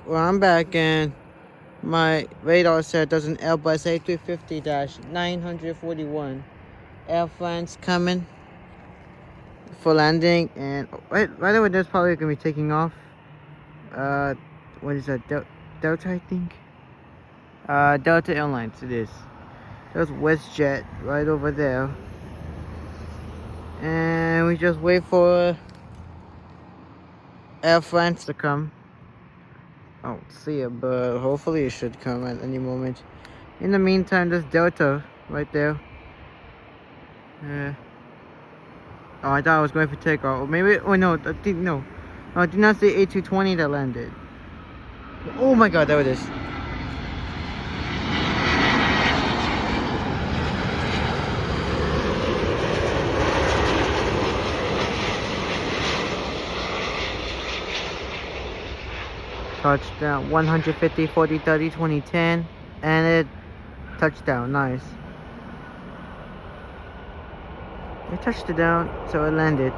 Well, I'm back and my radar said there's an Airbus A350-941 Air France coming for landing. And right away, that's probably gonna be taking off. What is that? Delta, I think. Delta Airlines. It is. There's WestJet right over there, and we just wait for Air France to come. I don't see it, but hopefully it should come at any moment. In the meantime, there's Delta right there. Oh, I thought I was going for takeoff. Or maybe, oh no, I think no. I did not see A220 that landed. Oh my god, there it is. Touchdown, 150, 40, 30, 20, 10. And it touchdown, nice. It touched it down, so it landed.